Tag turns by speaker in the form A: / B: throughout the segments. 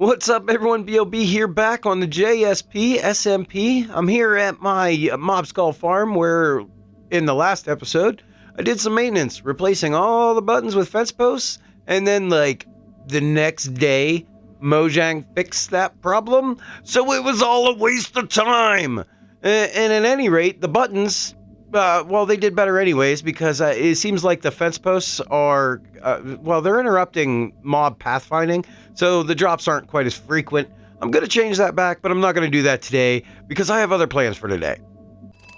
A: What's up, everyone? B.O.B. here, back on the JSP SMP. I'm here at my Mob Skull farm where, in the last episode, I did some maintenance, replacing all the buttons with fence posts, and then, the next day, Mojang fixed that problem, so it was all a waste of time. And at any rate, the buttons, well, they did better anyways, because it seems like the fence posts are, they're interrupting mob pathfinding, so the drops aren't quite as frequent. I'm going to change that back, but I'm not going to do that today, because I have other plans for today.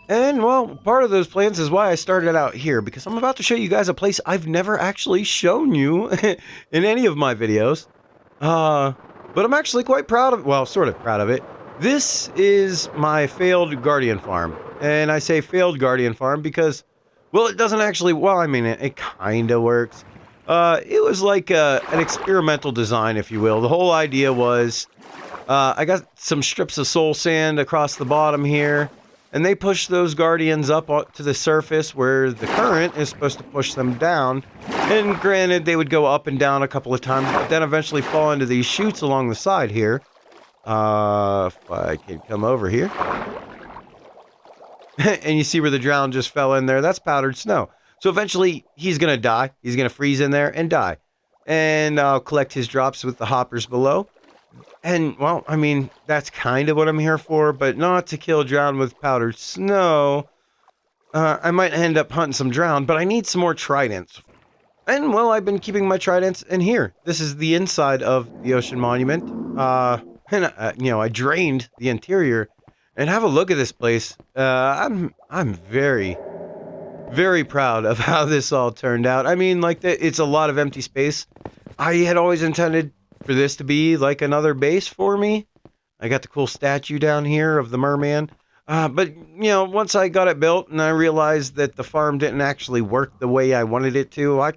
A: And, well, part of those plans is why I started out here, because I'm about to show you guys a place I've never actually shown you in any of my videos. But I'm actually quite proud of, well, sort of proud of it. This is my failed Guardian farm. And I say failed Guardian farm because, well, it doesn't actually, well, I mean, it kind of works. It was like an experimental design, if you will. The whole idea was, I got some strips of soul sand across the bottom here, and they push those Guardians up to the surface where the current is supposed to push them down. And granted, they would go up and down a couple of times, but then eventually fall into these chutes along the side here. If I can come over here. And you see where the drown just fell in there. That's powdered snow. So eventually, he's going to die. He's going to freeze in there and die. And I'll collect his drops with the hoppers below. And, well, I mean, that's kind of what I'm here for, but not to kill drown with powdered snow. I might end up hunting some drown, but I need some more tridents. And, well, I've been keeping my tridents in here. This is the inside of the Ocean Monument. I drained the interior. And have a look at this place. I'm very, very proud of how this all turned out. I mean, it's a lot of empty space. I had always intended for this to be like another base for me. I got the cool statue down here of the merman. But, once I got it built and I realized that the farm didn't actually work the way I wanted it to, I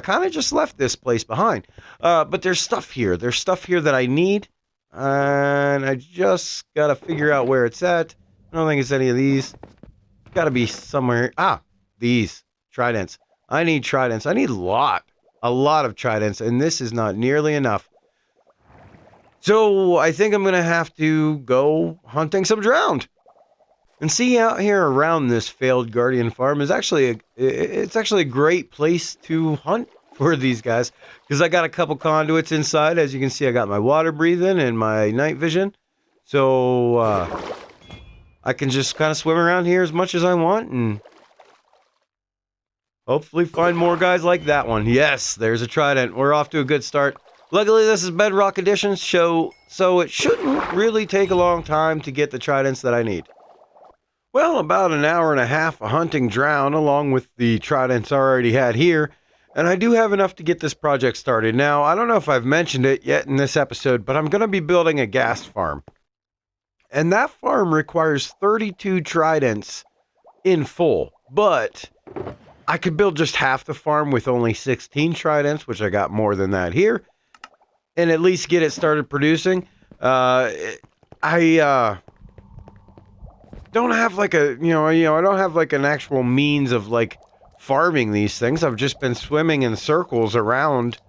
A: kind of just left this place behind. But there's stuff here. There's stuff here that I need. And I just gotta figure out where it's at. I don't think it's any of these. Gotta be somewhere. These tridents. I need tridents. I need a lot of tridents, and this is not nearly enough. So I think I'm gonna have to go hunting some drowned. And see, out here around this failed Guardian farm is actually a great place to hunt for these guys, because I got a couple conduits inside. As you can see, I got my water breathing and my night vision, so I can just kind of swim around here as much as I want and hopefully find more guys like that one. Yes, there's a trident. We're off to a good start. Luckily, this is Bedrock Edition, so it shouldn't really take a long time to get the tridents that I need. Well, about an hour and a half of hunting drown along with the tridents I already had here. And I do have enough to get this project started. Now, I don't know if I've mentioned it yet in this episode, but I'm going to be building a ghast farm. And that farm requires 32 tridents in full. But I could build just half the farm with only 16 tridents, which I got more than that here. And at least get it started producing. I don't have I don't have an actual means of farming these things. I've just been swimming in circles around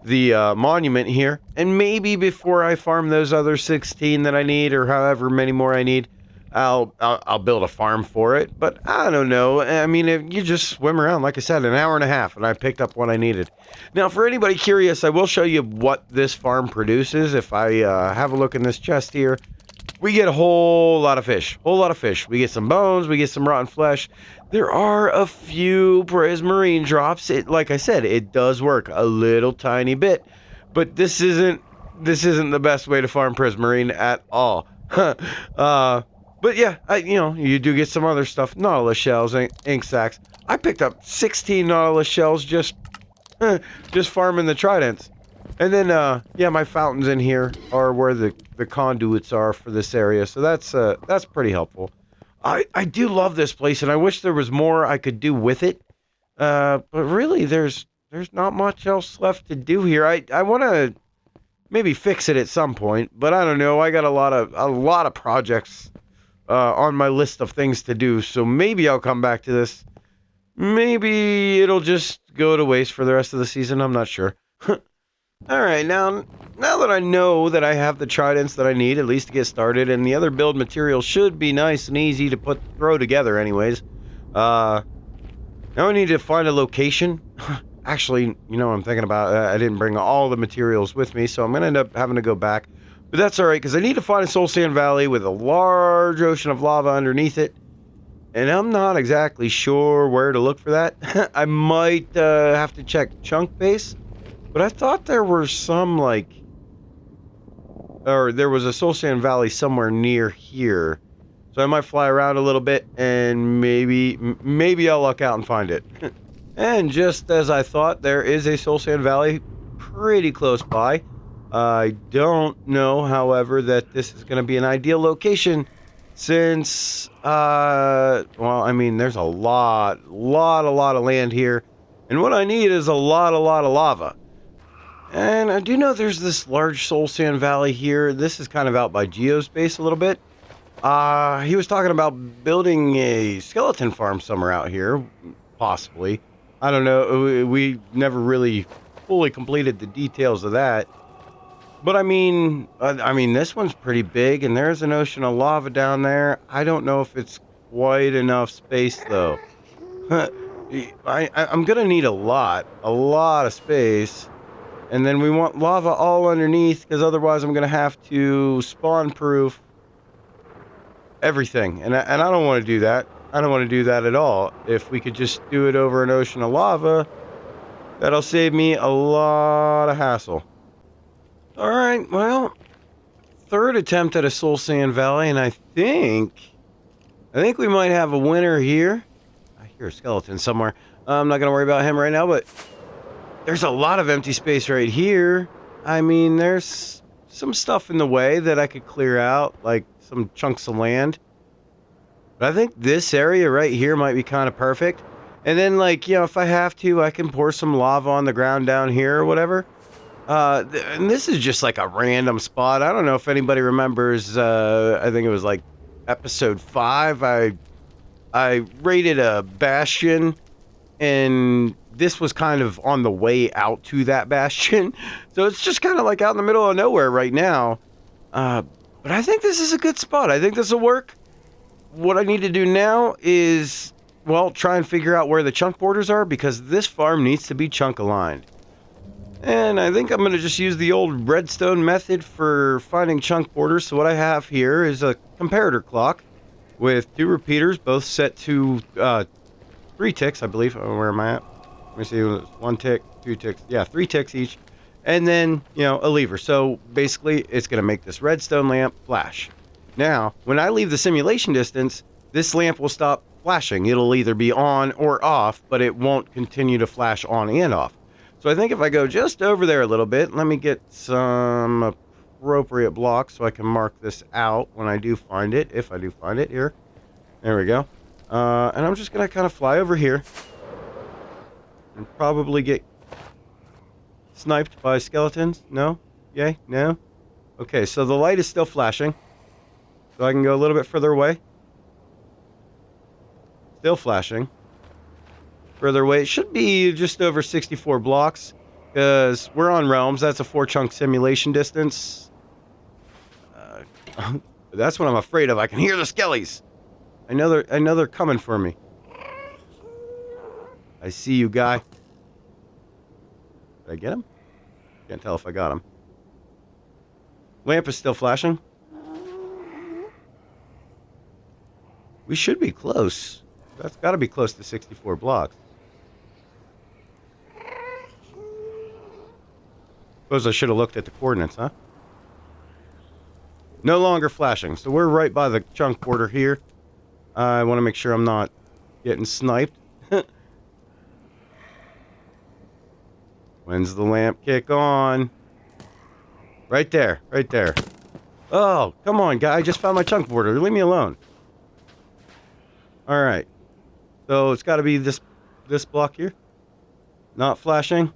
A: the monument here, and maybe before I farm those other 16 that I need, or however many more I need, I'll build a farm for it. But I don't know. I mean, if you just swim around, like I said, an hour and a half, and I picked up what I needed. Now, for anybody curious, I will show you what this farm produces. If I have a look in this chest here, we get a whole lot of fish. We get some bones, we get some rotten flesh. There are a few prismarine drops. Like I said, it does work a little tiny bit, but this isn't the best way to farm prismarine at all. But yeah, you do get some other stuff. Nautilus shells, ink sacs. I picked up 16 Nautilus shells just farming the tridents. And then, my fountains in here are where the conduits are for this area, so that's pretty helpful. I do love this place, and I wish there was more I could do with it. But really, there's not much else left to do here. I want to maybe fix it at some point, but I don't know. I got a lot of projects on my list of things to do, so maybe I'll come back to this. Maybe it'll just go to waste for the rest of the season. I'm not sure. Alright, now that I know that I have the tridents that I need, at least to get started, and the other build material should be nice and easy to throw together anyways. Now I need to find a location. Actually, you know what I'm thinking about? I didn't bring all the materials with me, so I'm gonna end up having to go back. But that's alright, because I need to find a soul sand valley with a large ocean of lava underneath it. And I'm not exactly sure where to look for that. I might have to check Chunk Base. But I thought there were some, like... Or there was a soul sand valley somewhere near here. So I might fly around a little bit and maybe I'll luck out and find it. And just as I thought, there is a soul sand valley pretty close by. I don't know, however, that this is going to be an ideal location since, well, I mean, there's a lot of land here. And what I need is a lot of lava. And I do know there's this large soul sand valley here. This is kind of out by Geospace a little bit. He was talking about building a skeleton farm somewhere out here, possibly. I don't know. We never really fully completed the details of that. But I mean, this one's pretty big, and there's an ocean of lava down there. I don't know if it's quite enough space, though. I'm gonna need a lot of space. And then we want lava all underneath, because otherwise I'm gonna have to spawn-proof everything. And I don't want to do that. I don't want to do that at all. If we could just do it over an ocean of lava, that'll save me a lot of hassle. Alright, well, third attempt at a soul sand valley, and I think we might have a winner here. I hear a skeleton somewhere. I'm not going to worry about him right now, but there's a lot of empty space right here. I mean, there's some stuff in the way that I could clear out, like some chunks of land. But I think this area right here might be kind of perfect. And then, like, you know, if I have to, I can pour some lava on the ground down here or whatever. And this is just like a random spot. I don't know if anybody remembers, I think it was like episode 5. I raided a bastion, and this was kind of on the way out to that bastion. So it's just kind of like out in the middle of nowhere right now. But I think this is a good spot. I think this will work. What I need to do now is, well, try and figure out where the chunk borders are, because this farm needs to be chunk aligned. And I think I'm going to just use the old redstone method for finding chunk borders. So what I have here is a comparator clock with 2 repeaters, both set to 3 ticks, I believe. Oh, where am I at? Let me see. 1 tick, 2 ticks. Yeah, 3 ticks each. And then, you know, a lever. So basically, it's going to make this redstone lamp flash. Now, when I leave the simulation distance, this lamp will stop flashing. It'll either be on or off, but it won't continue to flash on and off. So I think if I go just over there a little bit, let me get some appropriate blocks so I can mark this out when I do find it, if I do find it here. There we go. And I'm just going to kind of fly over here and probably get sniped by skeletons. No? Yay? No? Okay, so the light is still flashing. So I can go a little bit further away. Still flashing. Further away, it should be just over 64 blocks, because we're on realms. That's a 4-chunk simulation distance. That's what I'm afraid of. I can hear the skellies. I know they're coming for me. I see you, guy. Did I get him? Can't tell if I got him. Lamp is still flashing. We should be close. That's got to be close to 64 blocks. Suppose I should have looked at the coordinates, huh? No longer flashing. So we're right by the chunk border here. I want to make sure I'm not getting sniped. When's the lamp kick on? Right there. Right there. Oh, come on, guy. I just found my chunk border. Leave me alone. Alright. So it's got to be this block here. Not flashing.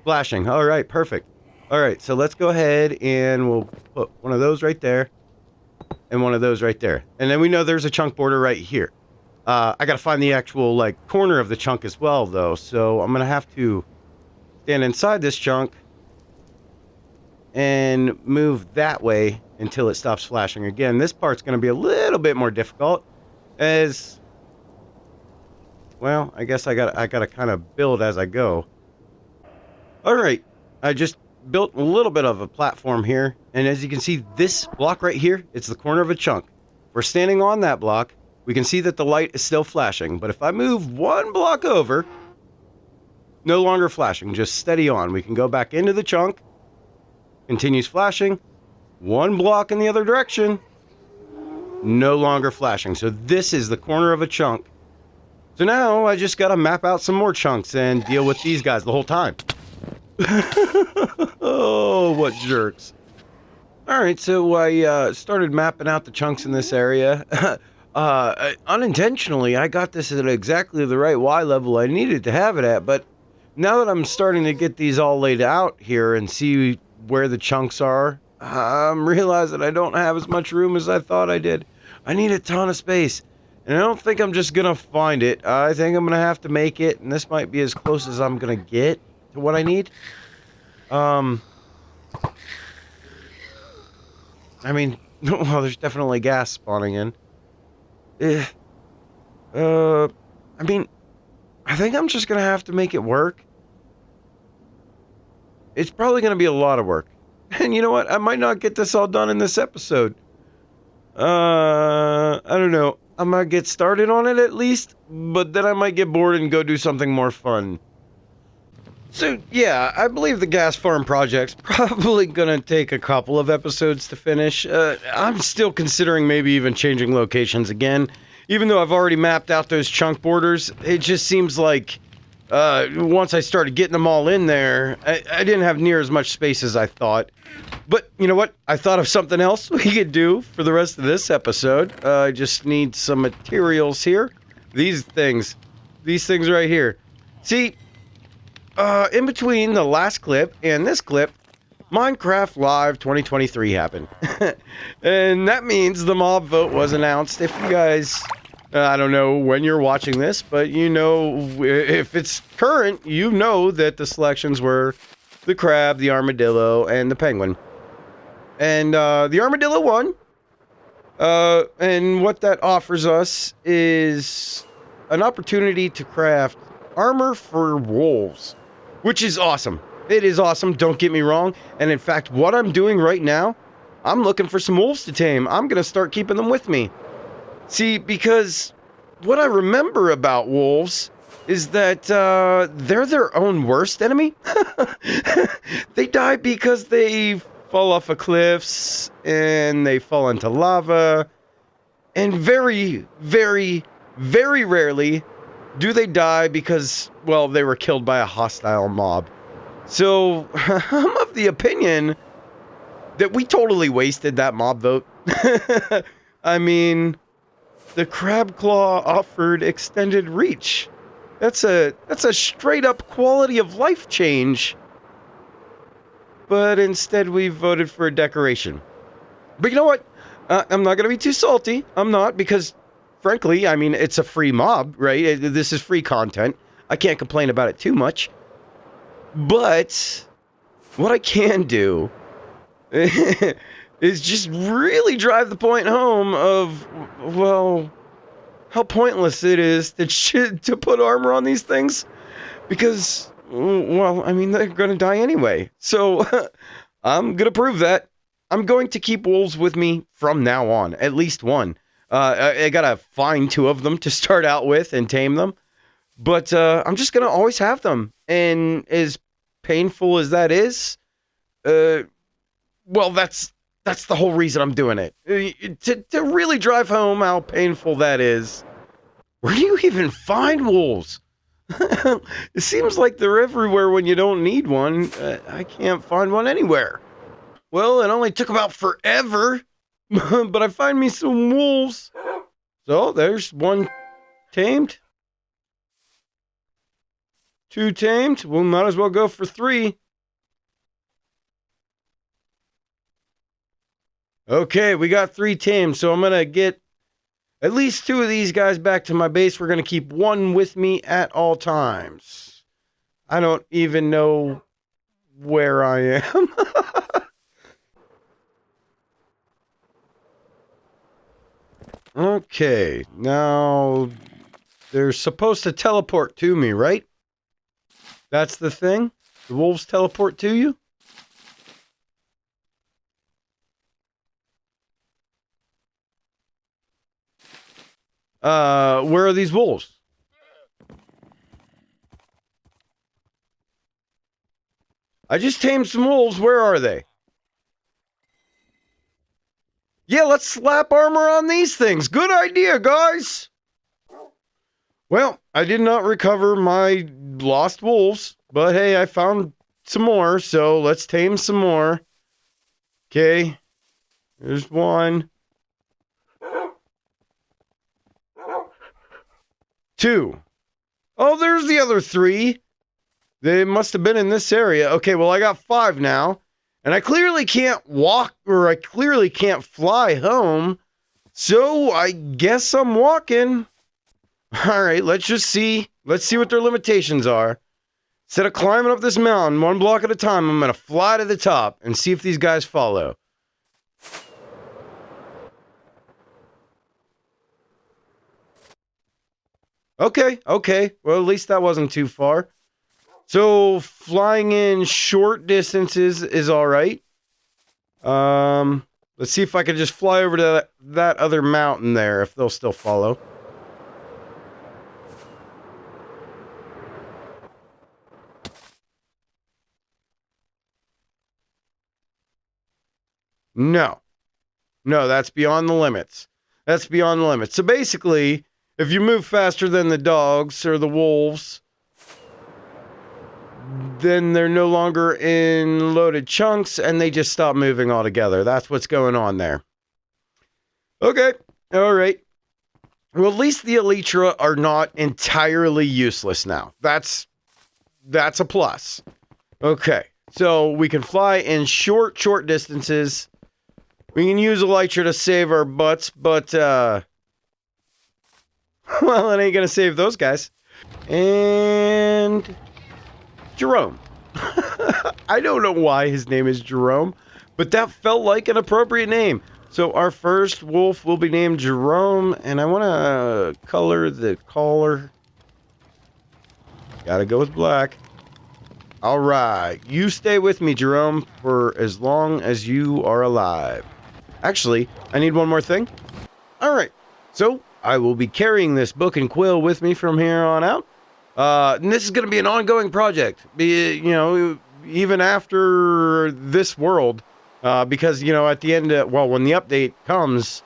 A: Flashing. Alright, perfect. Alright, so let's go ahead and we'll put one of those right there. And one of those right there. And then we know there's a chunk border right here. I got to find the actual, like, corner of the chunk as well, though. So I'm going to have to stand inside this chunk and move that way until it stops flashing again. This part's going to be a little bit more difficult as, well, I guess I got to kind of build as I go. All right, I just built a little bit of a platform here, and as you can see, this block right here, it's the corner of a chunk. We're standing on that block. We can see that the light is still flashing, but if I move one block over, no longer flashing, just steady on. We can go back into the chunk, continues flashing, one block in the other direction, no longer flashing. So this is the corner of a chunk. So now I just got to map out some more chunks and deal with these guys the whole time. Oh, what jerks. Alright, so I started mapping out the chunks in this area. Unintentionally, I got this at exactly the right Y level I needed to have it at, but now that I'm starting to get these all laid out here and see where the chunks are, I'm realizing I don't have as much room as I thought I did. I need a ton of space, and I don't think I'm just gonna find it. I think I'm gonna have to make it, and this might be as close as I'm gonna get to what I need. I mean, well, there's definitely gas spawning in. I mean, I think I'm just gonna have to make it work. It's probably gonna be a lot of work. And you know what? I might not get this all done in this episode. I don't know. I might get started on it at least, but then I might get bored and go do something more fun. So, yeah, I believe the gas farm project's probably gonna take a couple of episodes to finish. I'm still considering maybe even changing locations again. Even though I've already mapped out those chunk borders, it just seems like once I started getting them all in there, I didn't have near as much space as I thought. But, you know what? I thought of something else we could do for the rest of this episode. I just need some materials here. These things right here. See, in between the last clip and this clip, Minecraft Live 2023 happened. And that means the mob vote was announced. If you guys, I don't know when you're watching this, but you know, if it's current, you know that the selections were the crab, the armadillo, and the penguin. And the armadillo won. And what that offers us is an opportunity to craft armor for wolves, which is awesome. It is awesome, don't get me wrong. And in fact, what I'm doing right now, I'm looking for some wolves to tame. I'm going to start keeping them with me. See, because what I remember about wolves is that they're their own worst enemy. They die because they fall off of cliffs and they fall into lava. And very, very, very rarely do they die because, well, they were killed by a hostile mob. So, I'm of the opinion that we totally wasted that mob vote. I mean, the crab claw offered extended reach. That's a straight up quality of life change. But instead we voted for a decoration. But you know what? I'm not going to be too salty. I'm not, because frankly, I mean, it's a free mob, right? This is free content. I can't complain about it too much. But what I can do is just really drive the point home of, well, how pointless it is to put armor on these things. Because, well, I mean, they're going to die anyway. So I'm going to prove that. I'm going to keep wolves with me from now on, at least one. I got to find two of them to start out with and tame them. But I'm just going to always have them. And as painful as that is, well, that's the whole reason I'm doing it. To really drive home how painful that is. Where do you even find wolves? It seems like they're everywhere when you don't need one. I can't find one anywhere. Well, it only took about forever, but I find me some wolves. So there's one tamed. Two tamed. We might as well go for three. Okay, we got three tamed, so I'm going to get at least two of these guys back to my base. We're going to keep one with me at all times. I don't even know where I am. Okay, now they're supposed to teleport to me, right? That's the thing? The wolves teleport to you? Where are these wolves? I just tamed some wolves. Where are they? Yeah, let's slap armor on these things. Good idea, guys. Well, I did not recover my lost wolves, but hey, I found some more, so let's tame some more. Okay, there's one. Two. Oh, there's the other three. They must have been in this area. Okay, well, I got 5 now. And I clearly can't walk, or I clearly can't fly home. So I guess I'm walking. All right, let's just see. Let's see what their limitations are. Instead of climbing up this mountain 1 block at a time, I'm going to fly to the top and see if these guys follow. Okay. Well, at least that wasn't too far. So flying in short distances is all right. Let's see if I can just fly over to that other mountain there, if they'll still follow. No, that's beyond the limits. That's beyond the limits. So basically, if you move faster than the dogs or the wolves, then they're no longer in loaded chunks and they just stop moving altogether. That's what's going on there. Okay, all right. Well, at least the elytra are not entirely useless now. That's a plus. Okay, so we can fly in short distances. We can use elytra to save our butts, but, well, it ain't gonna save those guys. And Jerome. I don't know why his name is Jerome, but that felt like an appropriate name. So our first wolf will be named Jerome, and I want to color the collar. Gotta go with black. All right, you stay with me, Jerome, for as long as you are alive. Actually, I need one more thing. All right, so I will be carrying this book and quill with me from here on out. And this is going to be an ongoing project, even after this world, because, at the end, when the update comes,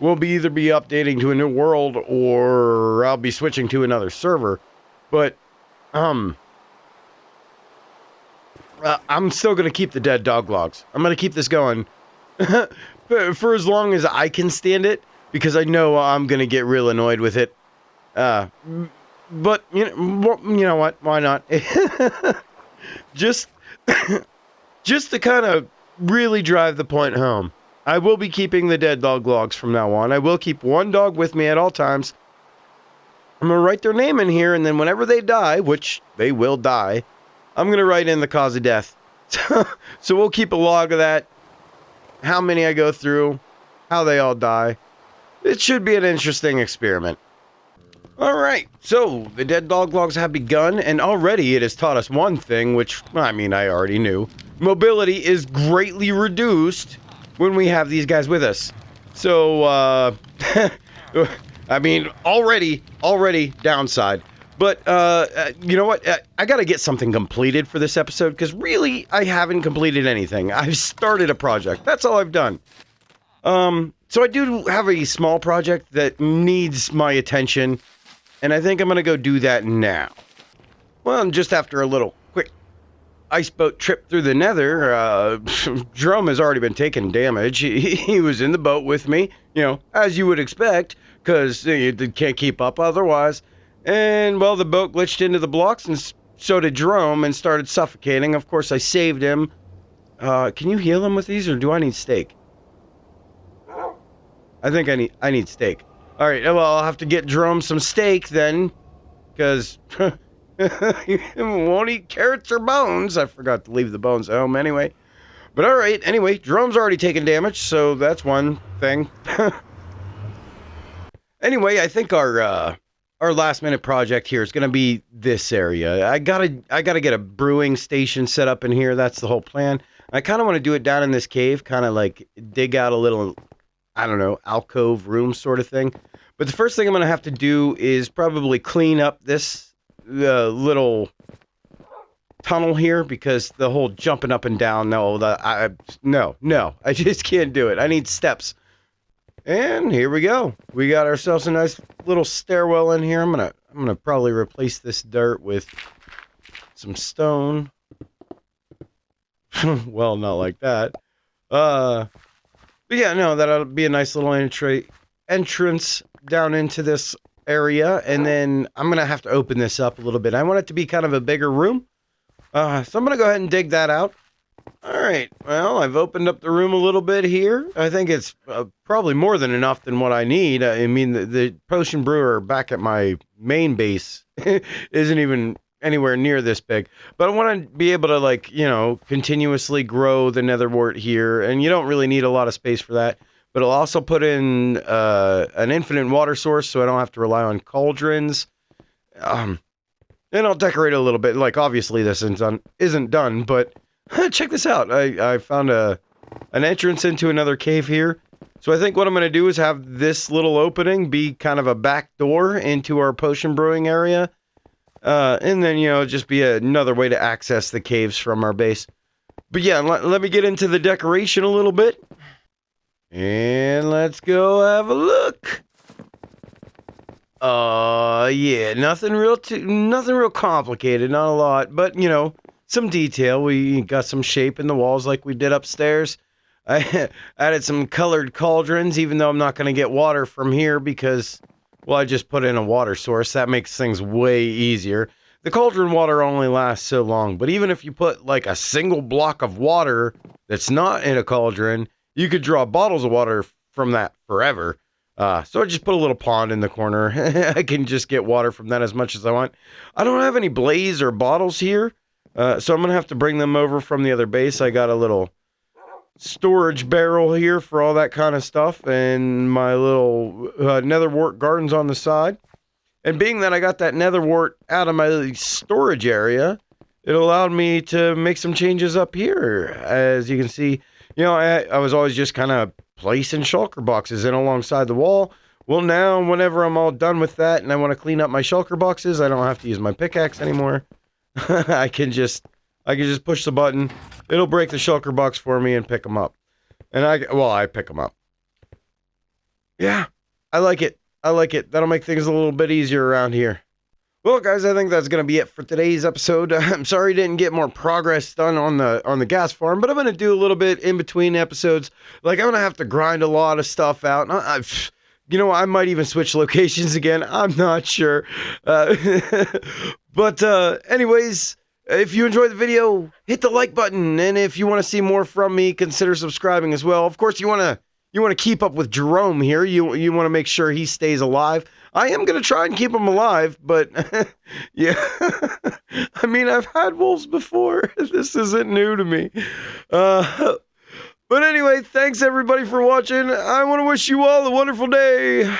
A: we'll either be updating to a new world or I'll be switching to another server. But, I'm still going to keep the dead dog logs. I'm going to keep this going for as long as I can stand it, because I know I'm going to get real annoyed with it. But, you know what? Why not? just to kind of really drive the point home. I will be keeping the dead dog logs from now on. I will keep one dog with me at all times. I'm going to write their name in here, and then whenever they die, which they will die, I'm going to write in the cause of death. So we'll keep a log of that. How many I go through, how they all die. It should be an interesting experiment. Alright, so the dead dog logs have begun, and already it has taught us one thing, which, I already knew. Mobility is greatly reduced when we have these guys with us. So, already downside. But, you know what? I gotta get something completed for this episode, because really, I haven't completed anything. I've started a project. That's all I've done. So I do have a small project that needs my attention, and I think I'm going to go do that now. Well, just after a little quick ice boat trip through the nether, Jerome has already been taking damage. He was in the boat with me, as you would expect, because you can't keep up otherwise. And, well, the boat glitched into the blocks, and so did Jerome, and started suffocating. Of course, I saved him. Can you heal him with these, or do I need steak? I think I need steak. All right, well, I'll have to get Jerome some steak then, because he won't eat carrots or bones. I forgot to leave the bones at home anyway. But all right, anyway, Jerome's already taken damage, so that's one thing. Anyway, I think our last minute project here is going to be this area. I gotta get a brewing station set up in here. That's the whole plan. I kind of want to do it down in this cave, kind of like dig out a little, I don't know, alcove room sort of thing. But the first thing I'm going to have to do is probably clean up this little tunnel here, because the whole jumping up and down, no, I just can't do it. I need steps. And here we go. We got ourselves a nice little stairwell in here. I'm gonna probably replace this dirt with some stone. Well, not like that. But yeah, no, that'll be a nice little entrance down into this area, and then I'm gonna have to open this up a little bit. I want it to be kind of a bigger room. So I'm gonna go ahead and dig that out. All right, well, I've opened up the room a little bit here. I think it's probably more than enough than what I need. I mean, the potion brewer back at my main base isn't even anywhere near this big. But I want to be able to, like, you know, continuously grow the nether wart here, and you don't really need a lot of space for that. But I'll also put in an infinite water source, so I don't have to rely on cauldrons. And I'll decorate it a little bit. Like, obviously this isn't done, but check this out. I found an entrance into another cave here. So I think what I'm going to do is have this little opening be kind of a back door into our potion brewing area. And then, you know, just be another way to access the caves from our base. But yeah, let me get into the decoration a little bit. And let's go have a look. Yeah, nothing real complicated, not a lot, but, you know, some detail. We got some shape in the walls like we did upstairs. I added some colored cauldrons, even though I'm not going to get water from here because, well, I just put in a water source. That makes things way easier. The cauldron water only lasts so long, but even if you put like a single block of water that's not in a cauldron, you could draw bottles of water from that forever. So I just put a little pond in the corner. I can just get water from that as much as I want. I don't have any blaze or bottles here. So I'm going to have to bring them over from the other base. I got a little storage barrel here for all that kind of stuff, and my little nether wart gardens on the side. And being that I got that nether wart out of my storage area, it allowed me to make some changes up here. As you can see, you know, I was always just kind of placing shulker boxes in alongside the wall. Well, now, whenever I'm all done with that and I want to clean up my shulker boxes, I don't have to use my pickaxe anymore. I can just push the button. It'll break the shulker box for me and pick them up. And I pick them up. Yeah, I like it. That'll make things a little bit easier around here. Well, guys, I think that's going to be it for today's episode. I'm sorry I didn't get more progress done on the gas farm, but I'm going to do a little bit in between episodes. Like, I'm going to have to grind a lot of stuff out. You know, I might even switch locations again. I'm not sure. But anyways, if you enjoyed the video, hit the like button. And if you want to see more from me, consider subscribing as well. Of course, you want to keep up with Jerome here. You want to make sure he stays alive. I am going to try and keep him alive, but yeah. I mean, I've had wolves before. This isn't new to me. But anyway, thanks everybody for watching. I want to wish you all a wonderful day.